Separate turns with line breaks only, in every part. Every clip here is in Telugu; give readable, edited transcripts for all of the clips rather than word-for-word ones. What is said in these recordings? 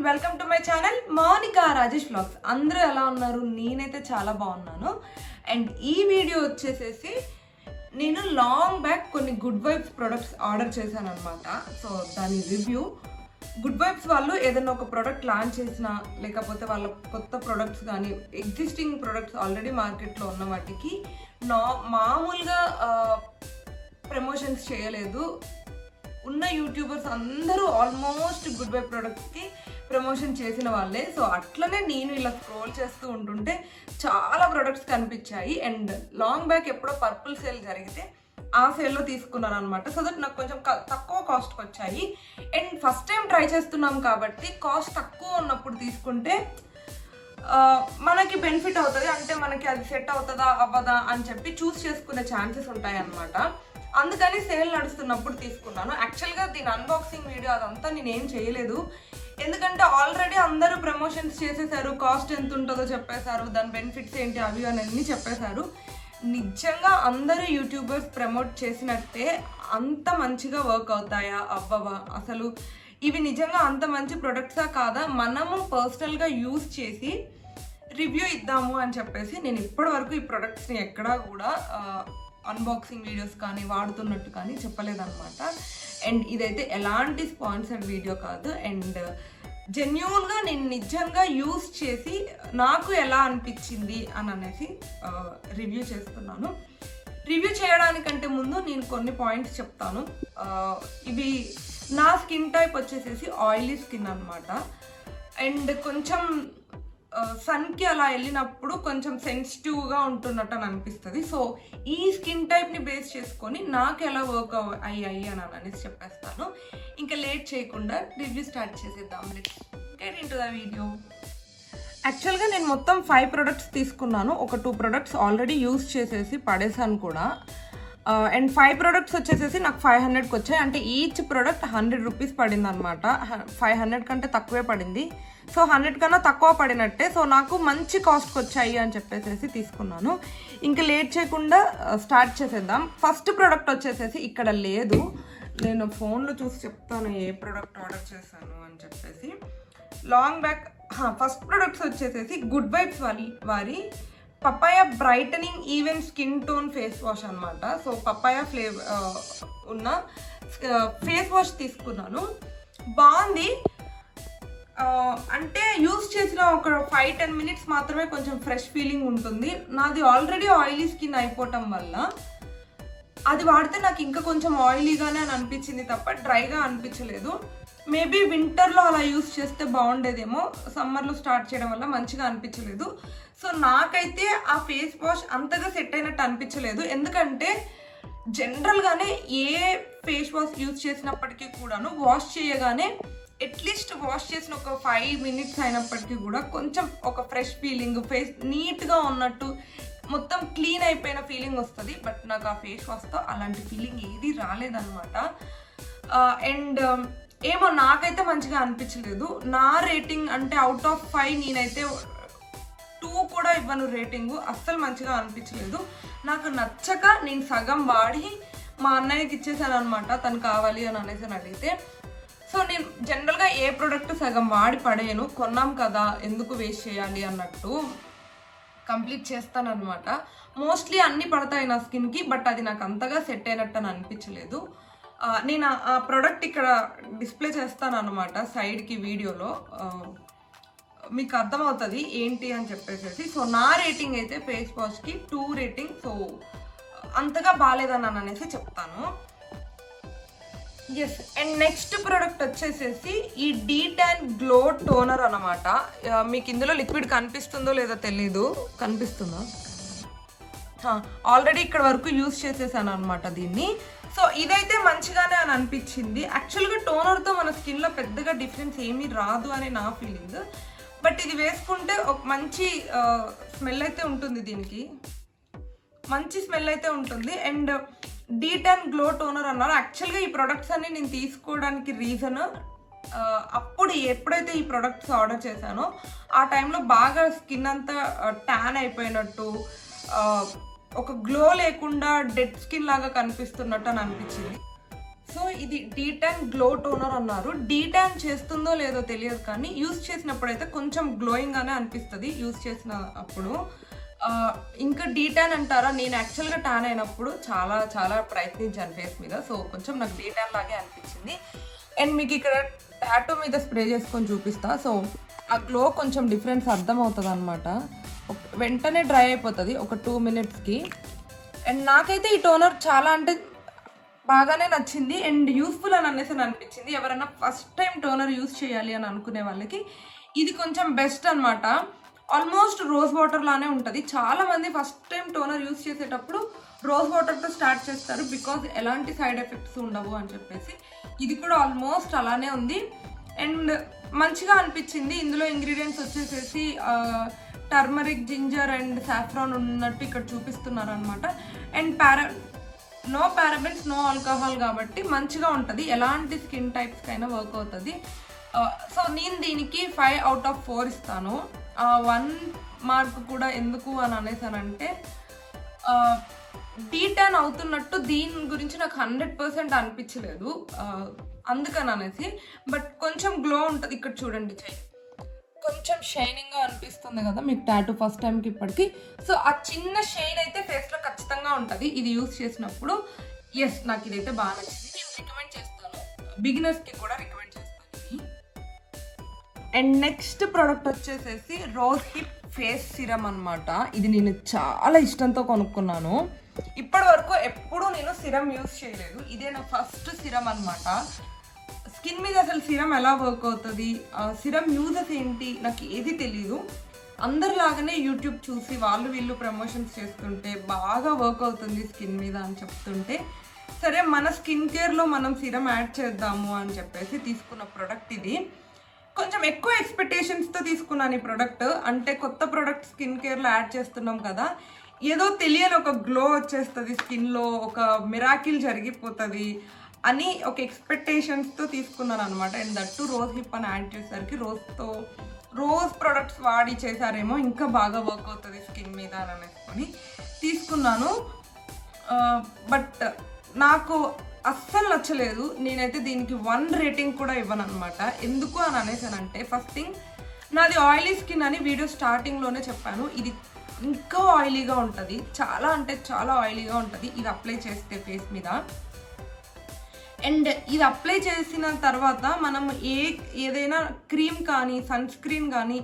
Welcome to my channel Mounika Rajesh vlogs. అందరూ ఎలా ఉన్నారు? నేనైతే చాలా బాగున్నాను. అండ్ ఈ వీడియో వచ్చేసేసి నేను లాంగ్ బ్యాక్ కొన్ని గుడ్ వైబ్స్ ప్రొడక్ట్స్ ఆర్డర్ చేశాను అనమాట. సో దాని రివ్యూ. గుడ్ వైబ్స్ వాళ్ళు ఏదైనా ఒక ప్రోడక్ట్ లాంచ్ చేసినా లేకపోతే వాళ్ళ కొత్త ప్రొడక్ట్స్ కానీ ఎగ్జిస్టింగ్ ప్రొడక్ట్స్ ఆల్రెడీ మార్కెట్లో ఉన్న వాటికి మామూలుగా ప్రమోషన్స్ చేయలేదు. ఉన్న యూట్యూబర్స్ అందరూ ఆల్మోస్ట్ గుడ్ వైబ్ ప్రొడక్ట్స్కి ప్రమోషన్ చేసిన వాళ్ళే. సో అట్లనే నేను ఇలా స్క్రోల్ చేస్తూ ఉంటుంటే చాలా ప్రొడక్ట్స్ కనిపించాయి. అండ్ లాంగ్ బ్యాక్ ఎప్పుడో పర్పుల్ సేల్ జరిగితే ఆ సేల్లో తీసుకున్నాను అనమాట. సో దట్ నాకు కొంచెం తక్కువ కాస్ట్కి వచ్చాయి. అండ్ ఫస్ట్ టైం ట్రై చేస్తున్నాం కాబట్టి కాస్ట్ తక్కువ ఉన్నప్పుడు తీసుకుంటే మనకి బెనిఫిట్ అవుతుంది. అంటే మనకి అది సెట్ అవుతుందా అవ్వదా అని చెప్పి చూస్ చేసుకునే ఛాన్సెస్ ఉంటాయి అన్నమాట. అందుకని సేల్ నడుస్తున్నప్పుడు తీసుకున్నాను. యాక్చువల్గా దీని అన్బాక్సింగ్ వీడియో అదంతా నేనేం చేయలేదు, ఎందుకంటే ఆల్రెడీ అందరూ ప్రమోషన్స్ చేసేసారు, కాస్ట్ ఎంత ఉంటుందో చెప్పేశారు, దాని బెనిఫిట్స్ ఏంటి అవి అని అన్నీ చెప్పేశారు. నిజంగా అందరూ యూట్యూబర్స్ ప్రమోట్ చేసినట్టే అంత మంచిగా వర్క్ అవుతాయా అవ్వవా, అసలు ఇవి నిజంగా అంత మంచి ప్రొడక్ట్సా కాదా, మనము పర్సనల్గా యూజ్ చేసి రివ్యూ ఇద్దాము అని చెప్పేసి నేను ఇప్పటి వరకు ఈ ప్రొడక్ట్స్ని ఎక్కడా కూడా అన్బాక్సింగ్ వీడియోస్ కానీ వాడుతున్నట్టు కానీ చెప్పలేదన్నమాట. అండ్ ఇదైతే ఎలాంటి స్పాన్సర్డ్ వీడియో కాదు. అండ్ జెన్యూన్గా నేను నిజంగా యూస్ చేసి నాకు ఎలా అనిపించింది అని అనేసి రివ్యూ చేస్తున్నాను. రివ్యూ చేయడానికంటే ముందు నేను కొన్ని పాయింట్స్ చెప్తాను. ఇవి నా స్కిన్ టైప్ వచ్చేసేసి ఆయిలీ స్కిన్ అనమాట. అండ్ కొంచెం సన్కి అలా వెళ్ళినప్పుడు కొంచెం సెన్సిటివ్గా ఉంటున్నట్టు అని అనిపిస్తుంది. సో ఈ స్కిన్ టైప్ని బేస్ చేసుకొని నాకు ఎలా వర్క్ అయ్యాయి అని అనేసి చెప్పేస్తాను. ఇంకా లేట్ చేయకుండా రివ్యూ స్టార్ట్ చేసేద్దాం. Let's get into the video. యాక్చువల్గా నేను మొత్తం 5 ప్రొడక్ట్స్ తీసుకున్నాను. ఒక 2 ప్రొడక్ట్స్ ఆల్రెడీ యూజ్ చేసేసి పడేసాను కూడా. అండ్ 5 ప్రొడక్ట్స్ వచ్చేసేసి నాకు 500కి వచ్చాయి. అంటే ఈచ్ ప్రొడక్ట్ 100 రూపీస్ పడింది అనమాట. 500 కంటే తక్కువే పడింది. సో 100 కన్నా తక్కువ పడినట్టే. సో నాకు మంచి కాస్ట్కి వచ్చాయి అని చెప్పేసి తీసుకున్నాను. ఇంకా లేట్ చేయకుండా స్టార్ట్ చేసేద్దాం. ఫస్ట్ ప్రోడక్ట్ వచ్చేసేసి ఇక్కడ లేదు, నేను ఫోన్లో చూసి చెప్తాను ఏ ప్రోడక్ట్ ఆర్డర్ చేశాను అని చెప్పేసి. లాంగ్ బ్యాక్ ఫస్ట్ ప్రొడక్ట్స్ వచ్చేసేసి గుడ్ వైబ్స్ వారి papaya brightening even skin tone face wash అనమాట. సో పపాయ ఫ్లేవర్ ఉన్న ఫేస్ వాష్ తీసుకున్నాను. బాగుంది. అంటే యూజ్ చేసిన ఒక 5-10 మినిట్స్ మాత్రమే కొంచెం ఫ్రెష్ ఫీలింగ్ ఉంటుంది. నాది ఆల్రెడీ ఆయిలీ స్కిన్ అయిపోవటం వల్ల అది వాడితే నాకు ఇంకా కొంచెం ఆయిలీగానే అని అనిపించింది తప్ప డ్రైగా అనిపించలేదు. మేబీ వింటర్లో అలా యూజ్ చేస్తే బాగుండేదేమో, సమ్మర్లో స్టార్ట్ చేయడం వల్ల మంచిగా అనిపించలేదు. సో నాకైతే ఆ ఫేస్ వాష్ అంతగా సెట్ అయినట్టు అనిపించలేదు. ఎందుకంటే జనరల్గానే ఏ ఫేస్ వాష్ యూజ్ చేసినప్పటికీ కూడాను వాష్ చేయగానే అట్లీస్ట్ వాష్ చేసిన ఒక 5 మినిట్స్ అయినప్పటికీ కూడా కొంచెం ఒక ఫ్రెష్ ఫీలింగ్, ఫేస్ నీట్గా ఉన్నట్టు మొత్తం క్లీన్ అయిపోయిన ఫీలింగ్ వస్తుంది. బట్ నాకు ఆ ఫేస్ వాష్తో అలాంటి ఫీలింగ్ ఏది రాలేదన్నమాట. అండ్ ఏమో నాకైతే మంచిగా అనిపించలేదు. నా రేటింగ్ అంటే అవుట్ ఆఫ్ 5 నేనైతే 2 కూడా ఇవ్వను రేటింగు. అస్సలు మంచిగా అనిపించలేదు. నాకు నచ్చక నేను సగం వాడి మా అన్నయ్యకి ఇచ్చేసాను అనమాట, తను కావాలి అని అనేసి అడిగితే. సో నేను జనరల్గా ఏ ప్రోడక్ట్ సగం వాడి పడేయను, కొన్నాం కదా ఎందుకు వేస్ట్ చేయాలి అన్నట్టు కంప్లీట్ చేస్తానన్నమాట. మోస్ట్లీ అన్నీ పడతాయి నా స్కిన్కి, బట్ అది నాకు అంతగా సెట్ అయినట్టు అని అనిపించలేదు. నేను ఆ ప్రోడక్ట్ ఇక్కడ డిస్ప్లే చేస్తాను అనమాట సైడ్కి వీడియోలో, మీకు అర్థమవుతుంది ఏంటి అని చెప్పేసి. సో నా రేటింగ్ అయితే ఫేస్ వాష్కి 2 రేటింగ్. సో అంతగా బాగాలేదని అనేసి చెప్తాను. ఎస్. అండ్ నెక్స్ట్ ప్రోడక్ట్ వచ్చేసేసి ఈ డీటాన్ గ్లో టోనర్ అనమాట. మీకు ఇందులో లిక్విడ్ కనిపిస్తుందో లేదో తెలీదు, కనిపిస్తుందా? ఆల్రెడీ ఇక్కడ వరకు యూజ్ చేసేసాను అనమాట దీన్ని. సో ఇదైతే మంచిగానే అని అనిపించింది. యాక్చువల్గా టోనర్తో మన స్కిన్లో పెద్దగా డిఫరెన్స్ ఏమీ రాదు అని నా ఫీలింగ్. బట్ ఇది వేసుకుంటే ఒక మంచి స్మెల్ అయితే ఉంటుంది, దీనికి మంచి స్మెల్ అయితే ఉంటుంది. అండ్ డీటాన్ గ్లో టోనర్ అన్నారు. యాక్చువల్గా ఈ ప్రొడక్ట్స్ అన్ని నేను తీసుకోవడానికి రీజన్, అప్పుడు ఎప్పుడైతే ఈ ప్రొడక్ట్స్ ఆర్డర్ చేశానో ఆ టైంలో బాగా స్కిన్ అంతా ట్యాన్ అయిపోయినట్టు, ఒక గ్లో లేకుండా డెడ్ స్కిన్ లాగా కనిపిస్తున్నట్టు అని అనిపించింది. సో ఇది డీటాన్ గ్లో టోనర్ అన్నారు. డీటాన్ చేస్తుందో లేదో తెలియదు, కానీ యూస్ చేసినప్పుడైతే కొంచెం గ్లోయింగ్ గానే అనిపిస్తుంది యూస్ చేసిన అప్పుడు. ఇంకా డీటాన్ అంటారా, నేను యాక్చువల్గా ట్యాన్ అయినప్పుడు చాలా చాలా ప్రయత్నించాను ఫేస్ మీద, సో కొంచెం నాకు డీటాన్ లాగే అనిపించింది. అండ్ మీకు ఇక్కడ టాటూ మీద స్ప్రే చేసుకొని చూపిస్తా. సో ఆ గ్లో కొంచెం డిఫరెన్స్ అర్థమవుతుంది అనమాట. వెంటనే డ్రై అయిపోతుంది ఒక 2 minutesకి. అండ్ నాకైతే ఈ టోనర్ చాలా అంటే బాగానే నచ్చింది అండ్ యూస్ఫుల్ అని అనేసి అనిపించింది. ఎవరైనా ఫస్ట్ టైం టోనర్ యూస్ చేయాలి అని అనుకునే వాళ్ళకి ఇది కొంచెం బెస్ట్ అనమాట. ఆల్మోస్ట్ రోజ్ వాటర్ లానే ఉంటుంది. చాలా మంది ఫస్ట్ టైం టోనర్ యూస్ చేసేటప్పుడు రోజ్ వాటర్తో స్టార్ట్ చేస్తారు, బికాజ్ ఎలాంటి సైడ్ ఎఫెక్ట్స్ ఉండవు అని చెప్పేసి. ఇది కూడా ఆల్మోస్ట్ అలానే ఉంది అండ్ మంచిగా అనిపించింది. ఇందులో ఇంగ్రీడియంట్స్ వచ్చేసేసి టర్మరిక్, జింజర్ అండ్ సాఫ్రాన్ ఉన్నట్టు ఇక్కడ చూపిస్తున్నారు అనమాట. And no parabens, no alcohol కాబట్టి మంచిగా ఉంటుంది. ఎలాంటి స్కిన్ టైప్స్కి అయినా వర్క్ అవుతుంది. సో నేను దీనికి 5 out of 4 ఇస్తాను. 1 మార్క్ కూడా ఎందుకు అని అనేసానంటే, డీటాన్ అవుతున్నట్టు దీని గురించి నాకు 100% అనిపించలేదు, అందుకని అనేసి. బట్ కొంచెం గ్లో ఉంటుంది. ఇక్కడ చూడండి, కొంచెం షైనింగ్గా అనిపిస్తుంది కదా మీకు టాటూ ఫస్ట్ టైంకి ఇప్పటికి. సో ఆ చిన్న షైన్ అయితే ఫేస్లో ఖచ్చితంగా ఉంటుంది ఇది యూస్ చేసినప్పుడు. ఎస్, నాకు ఇదైతే బాగా నచ్చింది. నేను రికమెండ్ చేస్తాను, బిగినర్స్కి కూడా రికమెండ్ చేస్తాను. అండ్ నెక్స్ట్ ప్రోడక్ట్ వచ్చేసేసి రోజ్ హిప్ ఫేస్ సిరమ్ అనమాట. ఇది నేను చాలా ఇష్టంతో కొనుక్కున్నాను. ఇప్పటి వరకు ఎప్పుడూ నేను సిరమ్ యూస్ చేయలేదు, ఇదే నా ఫస్ట్ సిరమ్ అనమాట. స్కిన్ మీద అసలు సిరమ్ ఎలా వర్క్ అవుతుంది, సిరమ్ యూజెస్ ఏంటి నాకు ఏది తెలీదు. అందరిలాగానే యూట్యూబ్ చూసి వాళ్ళు వీళ్ళు ప్రమోషన్స్ చేస్తుంటే బాగా వర్క్ అవుతుంది స్కిన్ మీద అని చెప్తుంటే, సరే మన స్కిన్ కేర్లో మనం సిరమ్ యాడ్ చేద్దాము అని చెప్పేసి తీసుకున్న ప్రోడక్ట్ ఇది. కొంచెం ఎక్కువ ఎక్స్పెక్టేషన్స్తో తీసుకున్నాను ఈ ప్రోడక్ట్. అంటే కొత్త ప్రోడక్ట్ స్కిన్ కేర్లో యాడ్ చేస్తున్నాం కదా, ఏదో తెలియని ఒక గ్లో వచ్చేస్తుంది స్కిన్లో, ఒక మిరాకిల్ జరిగిపోతుంది అని ఒక ఎక్స్పెక్టేషన్స్తో తీసుకున్నాను అనమాట. అండ్ దట్టు రోజ్ హిప్ అని యాడ్ చేసేసరికి రోజ్ ప్రొడక్ట్స్ వాడి చేశారేమో ఇంకా బాగా వర్క్ అవుతుంది స్కిన్ మీద అని అనేసుకొని తీసుకున్నాను. బట్ నాకు అస్సలు నచ్చలేదు. నేనైతే దీనికి 1 రేటింగ్ కూడా ఇవ్వను అనమాట. ఎందుకు అని అనేసానంటే, ఫస్ట్ థింగ్, నాది ఆయిలీ స్కిన్ అని వీడియో స్టార్టింగ్లోనే చెప్పాను. ఇది ఇంకా ఆయిలీగా ఉంటుంది, చాలా అంటే చాలా ఆయిలీగా ఉంటుంది ఇది అప్లై చేస్తే ఫేస్ మీద. అండ్ ఇది అప్లై చేసిన తర్వాత మనం ఏదైనా క్రీమ్ కానీ సన్ స్క్రీన్ కానీ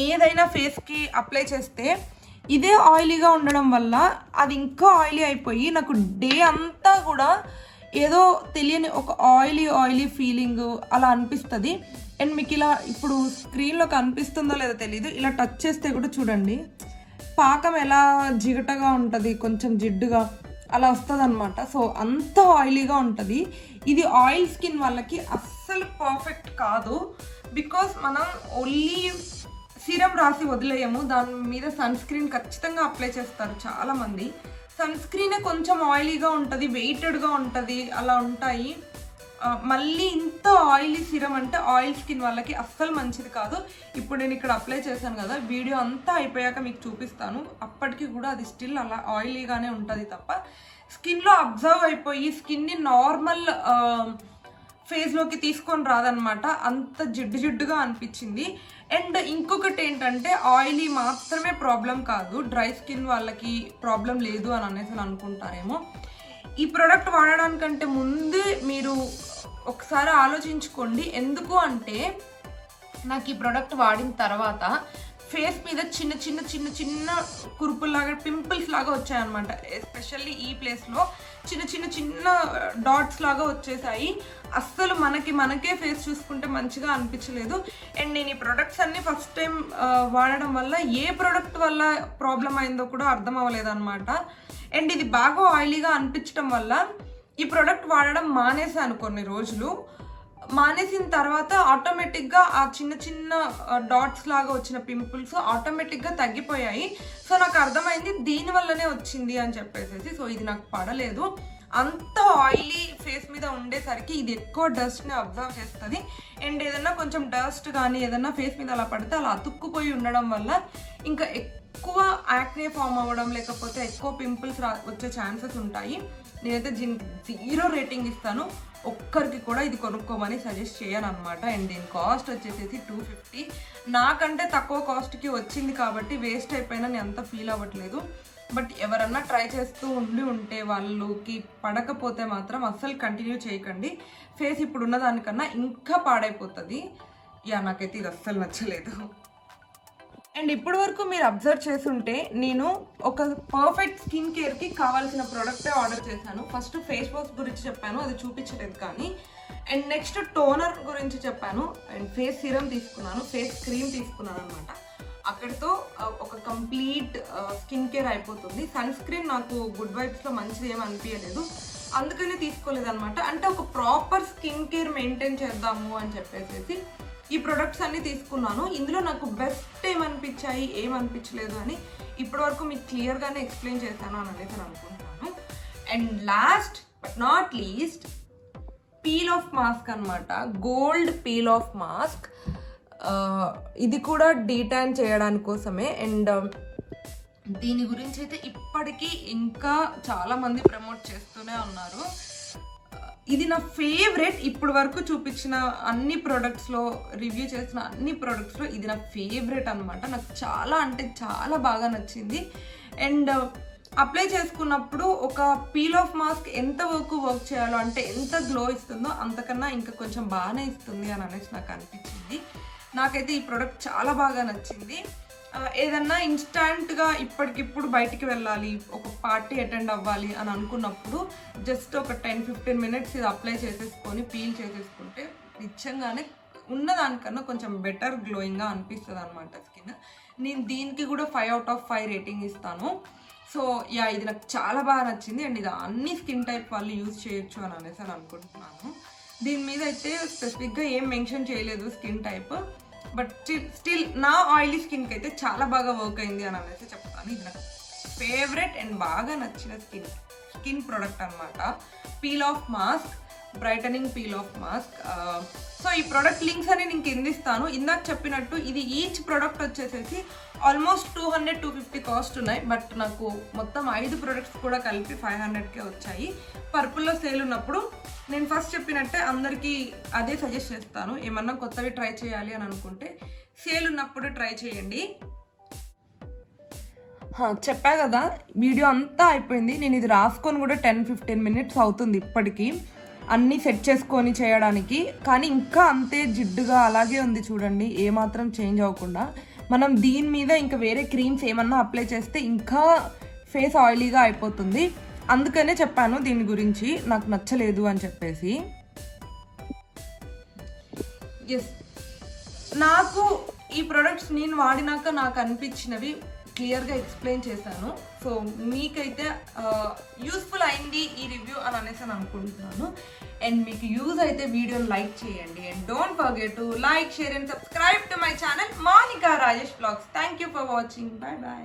ఏదైనా ఫేస్కి అప్లై చేస్తే ఇదే ఆయిలీగా ఉండడం వల్ల అది ఇంకా ఆయిలీ అయిపోయి నాకు డే అంతా కూడా ఏదో తెలియని ఒక ఆయిలీ ఫీలింగ్ అలా అనిపిస్తుంది. అండ్ మీకు ఇలా ఇప్పుడు స్క్రీన్లో కనిపిస్తుందో లేదో తెలీదు, ఇలా టచ్ చేస్తే కూడా చూడండి పాకం ఎలా జిగటగా ఉంటుంది, కొంచెం జిడ్డుగా అలా వస్తుంది అనమాట. సో అంత ఆయిలీగా ఉంటుంది. ఇది ఆయిల్ స్కిన్ వాళ్ళకి అస్సలు పర్ఫెక్ట్ కాదు, బికాస్ మనం ఓన్లీ సీరం రాసి వదిలేయము, దాని మీద సన్ స్క్రీన్ ఖచ్చితంగా అప్లై చేస్తారు చాలామంది. సన్ స్క్రీనే కొంచెం ఆయిలీగా ఉంటుంది, వెయిటెడ్గా ఉంటుంది, అలా ఉంటాయి. మళ్ళీ ఇంత ఆయిలీ సిరం అంటే ఆయిల్ స్కిన్ వాళ్ళకి అస్సలు మంచిది కాదు. ఇప్పుడు నేను ఇక్కడ అప్లై చేశాను కదా, వీడియో అంతా అయిపోయాక మీకు చూపిస్తాను. అప్పటికి కూడా అది స్టిల్ అలా ఆయిలీగానే ఉంటుంది తప్ప స్కిన్లో అబ్జర్వ్ అయిపోయి స్కిన్ని నార్మల్ ఫేస్లోకి తీసుకొని రాదనమాట. అంత జిడ్డుగా అనిపించింది. అండ్ ఇంకొకటి ఏంటంటే, ఆయిలీ మాత్రమే ప్రాబ్లం కాదు, డ్రై స్కిన్ వాళ్ళకి ప్రాబ్లం లేదు అని అనేసి అనుకుంటారేమో. ఈ ప్రోడక్ట్ వాడడానికంటే ముందు మీరు ఒకసారి ఆలోచించుకోండి. ఎందుకు అంటే, నాకు ఈ ప్రోడక్ట్ వాడిన తర్వాత ఫేస్ మీద చిన్న కురుపుల్లాగా పింపుల్స్ లాగా వచ్చాయన్నమాట. ఎస్పెషల్లీ ఈ ప్లేస్లో చిన్న డాట్స్ లాగా వచ్చేసాయి. అస్సలు మనకే ఫేస్ చూసుకుంటే మంచిగా అనిపించలేదు. అండ్ నేను ఈ ప్రొడక్ట్స్ అన్నీ ఫస్ట్ టైం వాడడం వల్ల ఏ ప్రోడక్ట్ వల్ల ప్రాబ్లం అయిందో కూడా అర్థం అవ్వలేదు అనమాట. అండ్ ఇది బాగా ఆయిలీగా అనిపించడం వల్ల ఈ ప్రోడక్ట్ వాడడం మానేసాను కొన్ని రోజులు. మానేసిన తర్వాత ఆటోమేటిక్గా ఆ చిన్న డాట్స్ లాగా వచ్చిన పింపుల్స్ ఆటోమేటిక్గా తగ్గిపోయాయి. సో నాకు అర్థమైంది దీనివల్లనే వచ్చింది అని చెప్పేసి. సో ఇది నాకు పడలేదు. అంత ఆయిలీ ఫేస్ మీద ఉండేసరికి ఇది ఎక్కువ డస్ట్ని అబ్జర్వ్ చేస్తుంది. అండ్ ఏదన్నా కొంచెం డస్ట్ కానీ ఏదన్నా ఫేస్ మీద అలా పడితే అలా అతుక్కుపోయి ఉండడం వల్ల ఇంకా ఎక్కువ యాక్నే ఫామ్ అవ్వడం లేకపోతే ఎక్కువ పింపుల్స్ వచ్చే ఛాన్సెస్ ఉంటాయి. నేనైతే దీనికి 0 రేటింగ్ ఇస్తాను. ఒక్కరికి కూడా ఇది కొనుక్కోమని సజెస్ట్ చేయను అనమాట. అండ్ దీని కాస్ట్ వచ్చేసేసి 250. నాకంటే తక్కువ కాస్ట్కి వచ్చింది కాబట్టి వేస్ట్ అయిపోయినా నేను అంత ఫీల్ అవ్వట్లేదు. బట్ ఎవరన్నా ట్రై చేస్తూ ఉంటే వాళ్ళకి పడకపోతే మాత్రం అస్సలు కంటిన్యూ చేయకండి. ఫేస్ ఇప్పుడు ఉన్న దానికన్నా ఇంకా పాడైపోతుంది. నాకైతే ఇది అస్సలు నచ్చలేదు. అండ్ ఇప్పటి వరకు మీరు అబ్జర్వ్ చేస్తుంటే నేను ఒక పర్ఫెక్ట్ స్కిన్ కేర్కి కావాల్సిన ప్రోడక్టే ఆర్డర్ చేశాను. ఫస్ట్ ఫేస్ వాష్ గురించి చెప్పాను, అది చూపించలేదు కానీ. అండ్ నెక్స్ట్ టోనర్ గురించి చెప్పాను. అండ్ ఫేస్ సీరం తీసుకున్నాను, ఫేస్ క్రీమ్ తీసుకున్నాను అనమాట. అక్కడితో ఒక కంప్లీట్ స్కిన్ కేర్ అయిపోతుంది. సన్ స్క్రీన్ నాకు గుడ్ వైబ్స్లో మంచిది ఏమి అనిపించలేదు, అందుకని తీసుకోలేదు అనమాట. అంటే ఒక ప్రాపర్ స్కిన్ కేర్ మెయింటైన్ చేద్దాము అని చెప్పేసి ఈ ప్రొడక్ట్స్ అన్నీ తీసుకున్నాను. ఇందులో నాకు బెస్ట్ ఏమనిపించాయి ఏమనిపించలేదు అని ఇప్పటివరకు మీకు క్లియర్గానే ఎక్స్ప్లెయిన్ చేశాను అని అనేసి అనుకుంటున్నాను. And last but not least peel off mask అనమాట. Gold peel off mask. ఇది కూడా డీటాన్ చేయడానికి కోసమే. అండ్ దీని గురించి అయితే ఇప్పటికీ ఇంకా చాలామంది ప్రమోట్ చేస్తూనే ఉన్నారు. ఇది నా ఫేవరెట్. ఇప్పుడు వరకు చూపించిన అన్ని ప్రోడక్ట్స్లో, రివ్యూ చేసిన అన్ని ప్రోడక్ట్స్లో ఇది నా ఫేవరెట్ అనమాట. నాకు చాలా అంటే చాలా బాగా నచ్చింది. అండ్ అప్లై చేసుకున్నప్పుడు ఒక పీల్ ఆఫ్ మాస్క్ ఎంత వర్క్ చేయాలో, అంటే ఎంత గ్లో ఇస్తుందో అంతకన్నా ఇంకా కొంచెం బాగానే ఇస్తుంది అని అనేసి నాకు అనిపించింది. నాకైతే ఈ ప్రోడక్ట్ చాలా బాగా నచ్చింది. ఏదన్నా ఇన్స్టాంట్గా ఇప్పటికిప్పుడు బయటికి వెళ్ళాలి, ఒక పార్టీ అటెండ్ అవ్వాలి అని అనుకున్నప్పుడు జస్ట్ ఒక 10-15 మినిట్స్ ఇది అప్లై చేసేసుకొని పీల్ చేసేసుకుంటే నిజంగానే ఉన్నదానికన్నా కొంచెం బెటర్ గ్లోయింగ్గా అనిపిస్తుంది అనమాట స్కిన్. నేను దీనికి కూడా 5 out of 5 రేటింగ్ ఇస్తాను. సో ఇది నాకు చాలా బాగా నచ్చింది. అండ్ ఇది అన్ని స్కిన్ టైప్ వాళ్ళు యూజ్ చేయొచ్చు అని అనేసి అనుకుంటున్నాను. దీని మీద అయితే స్పెసిఫిక్గా ఏం మెన్షన్ చేయలేదు స్కిన్ టైప్. బట్ స్టిల్ నా ఆయిలీ స్కిన్కి అయితే చాలా బాగా వర్క్ అయింది అని అనేసి చెప్తాను. ఇది నాకు ఫేవరెట్ అండ్ బాగా నచ్చిన స్కిన్ ప్రోడక్ట్ అనమాట. Peel off mask, brightening peel off mask. So ఈ ప్రోడక్ట్ లింక్స్ అని నేను కింద ఇస్తాను. ఇందాక చెప్పినట్టు ఇది ఈచ్ ప్రోడక్ట్ వచ్చేసేసి ఆల్మోస్ట్ 200-250 కాస్ట్ ఉన్నాయి. బట్ నాకు మొత్తం 5 ప్రోడక్ట్స్ కూడా కలిపి 500కే వచ్చాయి. పర్పుల్లో సేల్ ఉన్నప్పుడు నేను ఫస్ట్ చెప్పినట్టే అందరికీ అదే సజెస్ట్ చేస్తాను. ఏమన్నా కొత్తవి ట్రై చేయాలి అని అనుకుంటే సేల్ ఉన్నప్పుడు ట్రై చేయండి. చెప్పా కదా, వీడియో అంతా అయిపోయింది. నేను ఇది రాసుకొని కూడా 10-15 మినిట్స్ అవుతుంది ఇప్పటికీ అన్నీ సెట్ చేసుకొని చేయడానికి. కానీ ఇంకా అంతే జిడ్డుగా అలాగే ఉంది చూడండి, ఏమాత్రం చేంజ్ అవ్వకుండా. మనం దీని మీద ఇంకా వేరే క్రీమ్స్ ఏమన్నా అప్లై చేస్తే ఇంకా ఫేస్ ఆయిలీగా అయిపోతుంది. అందుకనే చెప్పాను దీని గురించి నాకు నచ్చలేదు అని చెప్పేసి. నాకు ఈ ప్రొడక్ట్స్ నేను వాడినాక నాకు అనిపించినవి క్లియర్గా ఎక్స్ప్లెయిన్ చేశాను. సో మీకైతే యూస్ఫుల్ అయింది ఈ రివ్యూ అని అనేసి అనుకుంటున్నాను. అండ్ మీకు యూజ్ అయితే వీడియోని లైక్ చేయండి. And don't forget to like, share and subscribe to my channel Monika Rajesh vlogs. Thank you for watching. Bye bye.